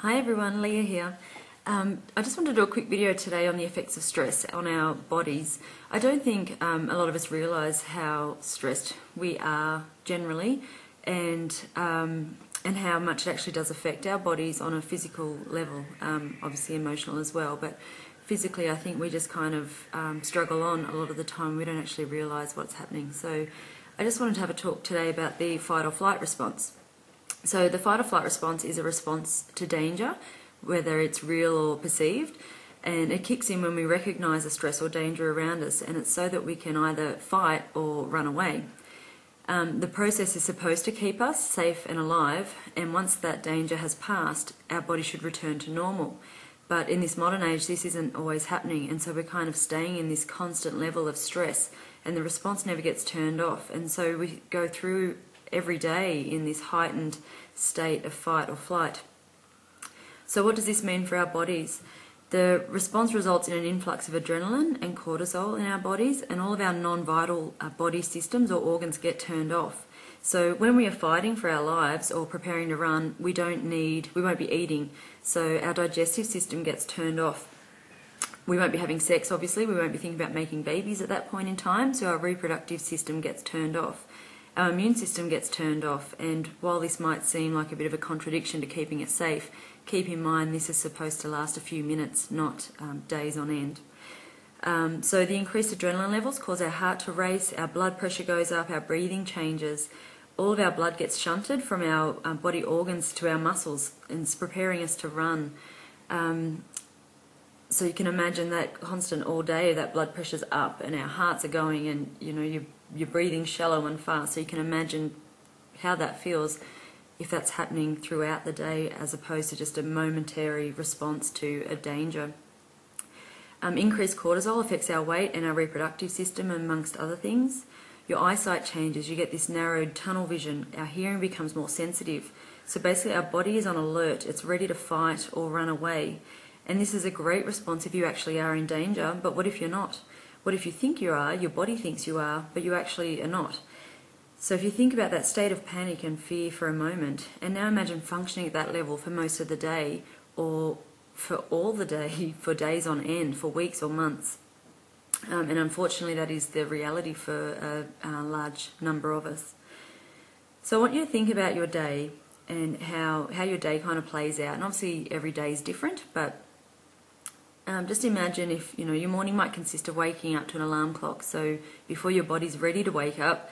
Hi everyone, Leah here. I just wanted to do a quick video today on the effects of stress on our bodies. I don't think a lot of us realise how stressed we are generally, and how much it actually does affect our bodies on a physical level, obviously emotional as well. But physically, I think we just kind of struggle on a lot of the time. We don't actually realise what's happening. So I just wanted to have a talk today about the fight or flight response. So the fight or flight response is a response to danger, whether it's real or perceived, and it kicks in when we recognise a stress or danger around us, and it's so that we can either fight or run away. The process is supposed to keep us safe and alive, and once that danger has passed, our body should return to normal. But in this modern age, this isn't always happening, and so we're kind of staying in this constant level of stress, and the response never gets turned off, and so we go through every day in this heightened state of fight or flight. So what does this mean for our bodies? The response results in an influx of adrenaline and cortisol in our bodies, and all of our non-vital body systems or organs get turned off. So when we are fighting for our lives or preparing to run, we won't be eating, so our digestive system gets turned off. We won't be having sex, obviously, we won't be thinking about making babies at that point in time, so our reproductive system gets turned off. Our immune system gets turned off, and while this might seem like a bit of a contradiction to keeping it safe, keep in mind this is supposed to last a few minutes, not days on end. So the increased adrenaline levels cause our heart to race, our blood pressure goes up, our breathing changes, all of our blood gets shunted from our body organs to our muscles, and it's preparing us to run. So you can imagine that constant all day, that blood pressure's up and our hearts are going, and you're breathing shallow and fast, so you can imagine how that feels if that's happening throughout the day as opposed to just a momentary response to a danger. Increased cortisol affects our weight and our reproductive system, amongst other things. Your eyesight changes, you get this narrowed tunnel vision, our hearing becomes more sensitive. So basically our body is on alert, it's ready to fight or run away. And this is a great response if you actually are in danger, but what if you're not? What if you think you are, your body thinks you are, but you actually are not? So if you think about that state of panic and fear for a moment, and now imagine functioning at that level for most of the day, or for all the day, for days on end, for weeks or months. And unfortunately that is the reality for a large number of us. So I want you to think about your day and how your day kind of plays out. And obviously every day is different, but just imagine if your morning might consist of waking up to an alarm clock. So before your body's ready to wake up,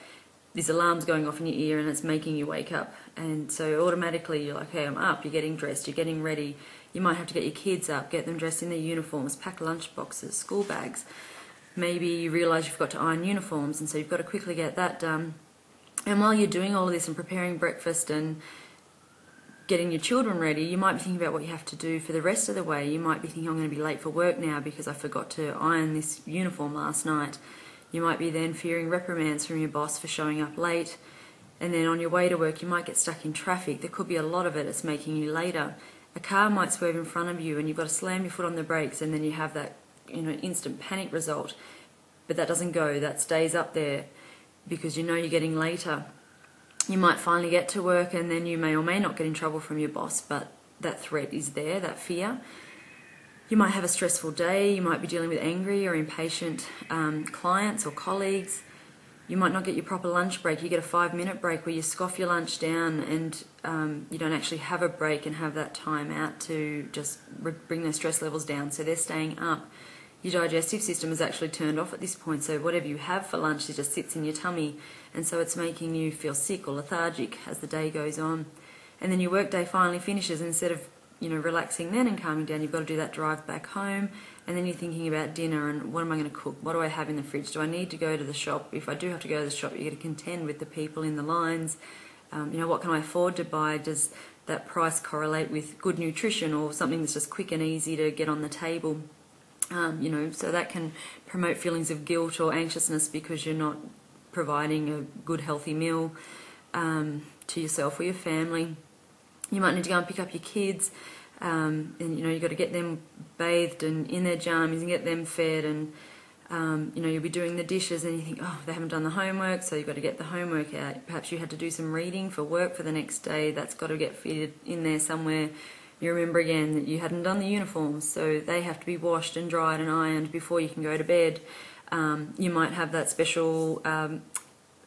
this alarm's going off in your ear and it's making you wake up. And so automatically you're like, hey, I'm up, you're getting dressed, you're getting ready. You might have to get your kids up, get them dressed in their uniforms, pack lunch boxes, school bags. Maybe you realise you've got to iron uniforms, and so you've got to quickly get that done. And while you're doing all of this and preparing breakfast and getting your children ready, you might be thinking about what you have to do for the rest of the way. You might be thinking, I'm going to be late for work now because I forgot to iron this uniform last night. You might be then fearing reprimands from your boss for showing up late. And then on your way to work, you might get stuck in traffic. There could be a lot of it that's making you later. A car might swerve in front of you and you've got to slam your foot on the brakes, and then you have that instant panic result. But that doesn't go, that stays up there because you're getting later. You might finally get to work, and then you may or may not get in trouble from your boss, but that threat is there, that fear. You might have a stressful day, you might be dealing with angry or impatient clients or colleagues. You might not get your proper lunch break, you get a 5-minute break where you scoff your lunch down, and you don't actually have a break and have that time out to just bring their stress levels down, so they're staying up. Your digestive system is actually turned off at this point, so whatever you have for lunch, it just sits in your tummy, and so it's making you feel sick or lethargic as the day goes on. And then your work day finally finishes, and instead of relaxing then and calming down, you've got to do that drive back home, and then you're thinking about dinner and what am I going to cook, what do I have in the fridge, do I need to go to the shop? If I do have to go to the shop, you're going to contend with the people in the lines. What can I afford to buy? Does that price correlate with good nutrition or something that's just quick and easy to get on the table? So that can promote feelings of guilt or anxiousness because you're not providing a good healthy meal to yourself or your family. You might need to go and pick up your kids, and you've got to get them bathed and in their jammies and get them fed, and you'll be doing the dishes and you think, oh, they haven't done the homework, so you've got to get the homework out. Perhaps you had to do some reading for work for the next day, that's got to get fitted in there somewhere. You remember again that you hadn't done the uniforms, so they have to be washed and dried and ironed before you can go to bed. You might have that special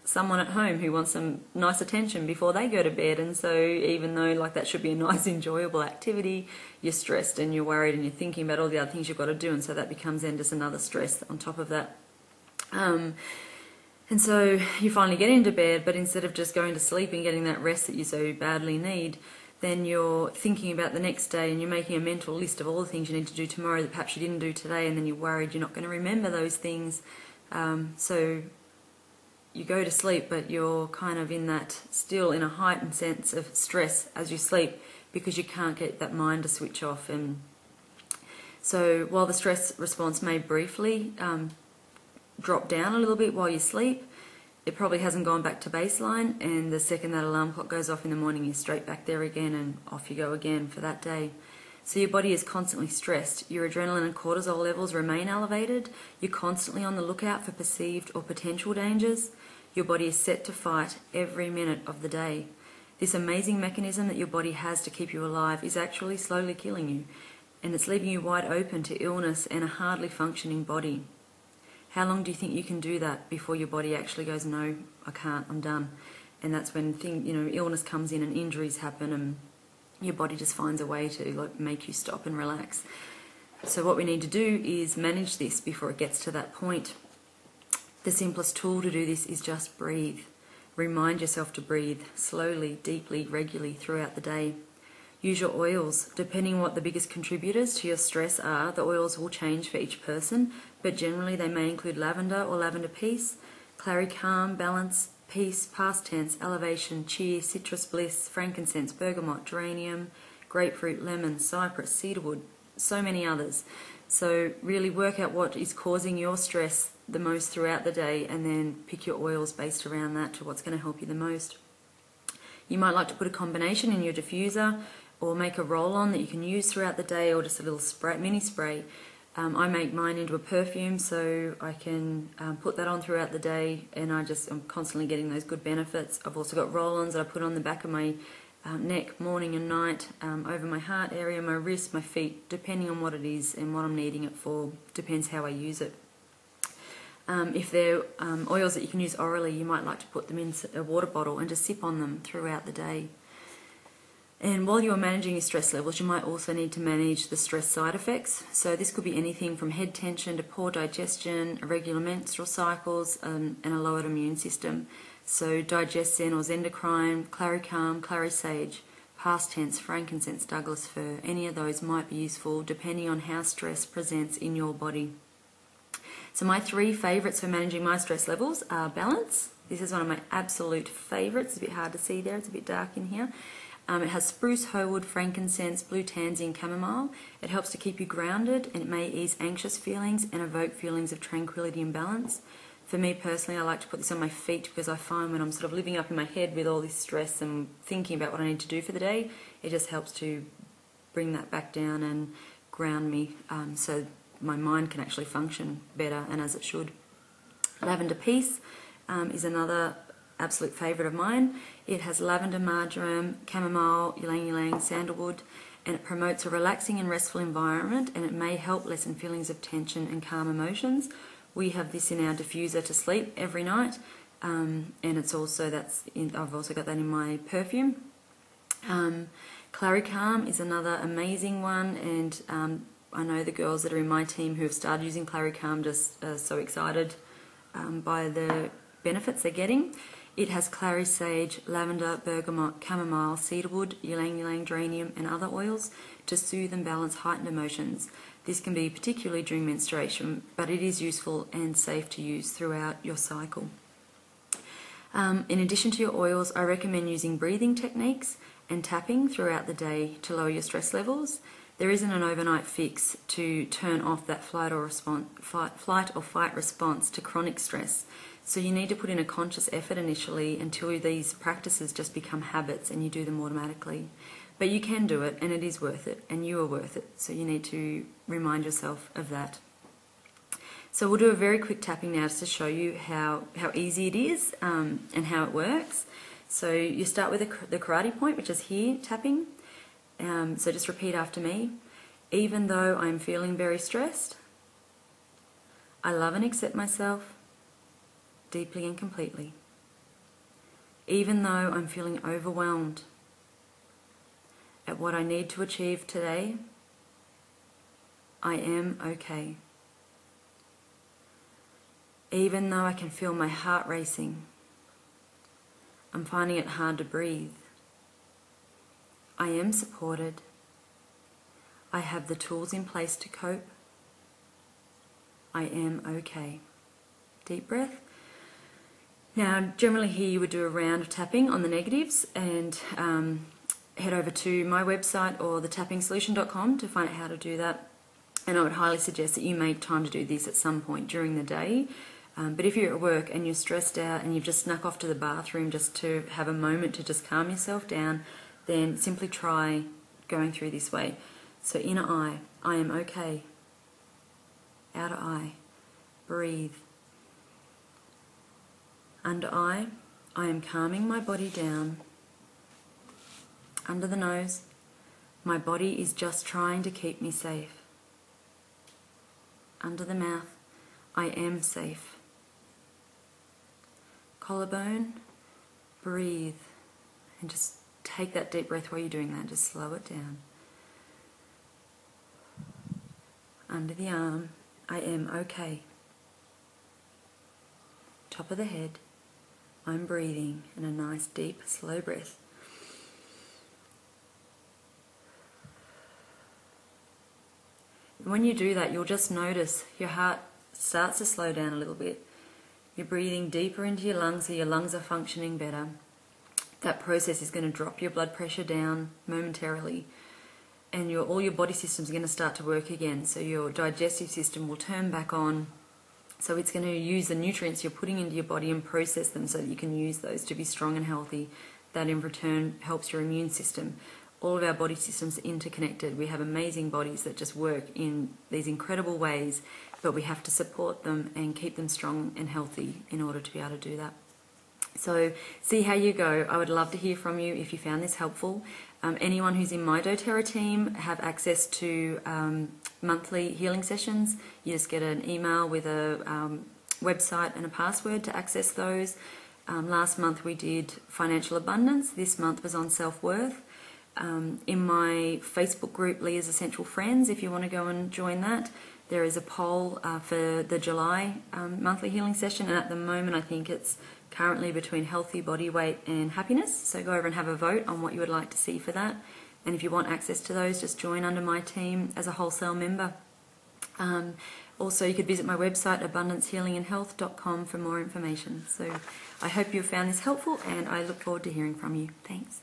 someone at home who wants some nice attention before they go to bed, and so even though like that should be a nice enjoyable activity, you're stressed and you're worried and you're thinking about all the other things you've got to do, and so that becomes then just another stress on top of that. And so you finally get into bed, but instead of just going to sleep and getting that rest that you so badly need, then you're thinking about the next day and you're making a mental list of all the things you need to do tomorrow that perhaps you didn't do today, and then you're worried you're not going to remember those things. So you go to sleep, but you're kind of in that, still in a heightened sense of stress as you sleep, because you can't get that mind to switch off. And so while the stress response may briefly drop down a little bit while you sleep, it probably hasn't gone back to baseline, and the second that alarm clock goes off in the morning, you're straight back there again, and off you go again for that day. So your body is constantly stressed. Your adrenaline and cortisol levels remain elevated. You're constantly on the lookout for perceived or potential dangers. Your body is set to fight every minute of the day. This amazing mechanism that your body has to keep you alive is actually slowly killing you, and it's leaving you wide open to illness and a hardly functioning body. How long do you think you can do that before your body actually goes, no, I can't, I'm done? And that's when illness comes in and injuries happen, and your body just finds a way to make you stop and relax. So what we need to do is manage this before it gets to that point. The simplest tool to do this is just breathe. Remind yourself to breathe slowly, deeply, regularly throughout the day. Use your oils. Depending on what the biggest contributors to your stress are, the oils will change for each person, but generally they may include lavender or lavender peace, clary calm, balance, peace, past tense, elevation, cheer, citrus bliss, frankincense, bergamot, geranium, grapefruit, lemon, cypress, cedarwood, so many others. So really work out what is causing your stress the most throughout the day, and then pick your oils based around that to what's going to help you the most. You might like to put a combination in your diffuser, or make a roll-on that you can use throughout the day, or just a little spray, mini spray. I make mine into a perfume, so I can put that on throughout the day, and I'm constantly getting those good benefits. I've also got roll-ons that I put on the back of my neck morning and night, over my heart area, my wrist, my feet, depending on what it is and what I'm needing it for. Depends how I use it. If they're oils that you can use orally, you might like to put them in a water bottle and just sip on them throughout the day. And while you're managing your stress levels, you might also need to manage the stress side effects. So this could be anything from head tension to poor digestion, irregular menstrual cycles, and a lowered immune system. So Digestin or Zendocrine, Clary Calm, Clary Sage, past tense, frankincense, Douglas fir, any of those might be useful depending on how stress presents in your body. So my 3 favourites for managing my stress levels are balance. This is one of my absolute favourites. It's a bit hard to see there, it's a bit dark in here. It has spruce, hoewood, frankincense, blue tansy and chamomile. It helps to keep you grounded, and it may ease anxious feelings and evoke feelings of tranquility and balance. For me personally, I like to put this on my feet, because I find when I'm sort of living up in my head with all this stress and thinking about what I need to do for the day, it just helps to bring that back down and ground me, so my mind can actually function better and as it should. Lavender Peace is another absolute favourite of mine. It has lavender, marjoram, chamomile, ylang ylang, sandalwood, and it promotes a relaxing and restful environment, and it may help lessen feelings of tension and calm emotions. We have this in our diffuser to sleep every night, and it's also I've also got that in my perfume. Clary Calm is another amazing one, and I know the girls that are in my team who have started using Clary Calm just are so excited by the benefits they're getting. It has clary sage, lavender, bergamot, chamomile, cedarwood, ylang ylang, geranium and other oils to soothe and balance heightened emotions. This can be particularly during menstruation, but it is useful and safe to use throughout your cycle. In addition to your oils, I recommend using breathing techniques and tapping throughout the day to lower your stress levels. There isn't an overnight fix to turn off that flight or fight response to chronic stress. So you need to put in a conscious effort initially until these practices just become habits and you do them automatically. But you can do it, and it is worth it, and you are worth it. So you need to remind yourself of that. So we'll do a very quick tapping now just to show you how easy it is and how it works. So you start with the karate point, which is here, tapping. So just repeat after me. Even though I'm feeling very stressed, I love and accept myself deeply and completely. Even though I'm feeling overwhelmed at what I need to achieve today, I am okay. Even though I can feel my heart racing, I'm finding it hard to breathe, I am supported. I have the tools in place to cope. I am okay. Deep breath. Now, generally here you would do a round of tapping on the negatives, and head over to my website or thetappingsolution.com to find out how to do that. And I would highly suggest that you make time to do this at some point during the day. But if you're at work and you're stressed out and you've just snuck off to the bathroom just to have a moment to just calm yourself down, then simply try going through this way. So inner eye, I am okay. Outer eye, breathe. Under eye, I am calming my body down. Under the nose, my body is just trying to keep me safe. Under the mouth, I am safe. Collarbone, breathe. And just take that deep breath while you're doing that. Just slow it down. Under the arm, I am okay. Top of the head, I'm breathing in a nice deep slow breath. When you do that, you'll just notice your heart starts to slow down a little bit. You're breathing deeper into your lungs, so your lungs are functioning better. That process is going to drop your blood pressure down momentarily, and all your body systems are going to start to work again. So your digestive system will turn back on. So it's going to use the nutrients you're putting into your body and process them so that you can use those to be strong and healthy. That in return helps your immune system. All of our body systems are interconnected. We have amazing bodies that just work in these incredible ways, but we have to support them and keep them strong and healthy in order to be able to do that. So see how you go. I would love to hear from you if you found this helpful. Anyone who's in my doTERRA team have access to monthly healing sessions. You just get an email with a website and a password to access those. Last month we did financial abundance. This month was on self-worth. In my Facebook group, Leah's Essential Friends, if you want to go and join that, there is a poll for the July monthly healing session, and at the moment I think it's currently between healthy body weight and happiness. So go over and have a vote on what you would like to see for that. And if you want access to those, just join under my team as a wholesale member. Also, you could visit my website, abundancehealingandhealth.com, for more information. So I hope you found this helpful, and I look forward to hearing from you. Thanks.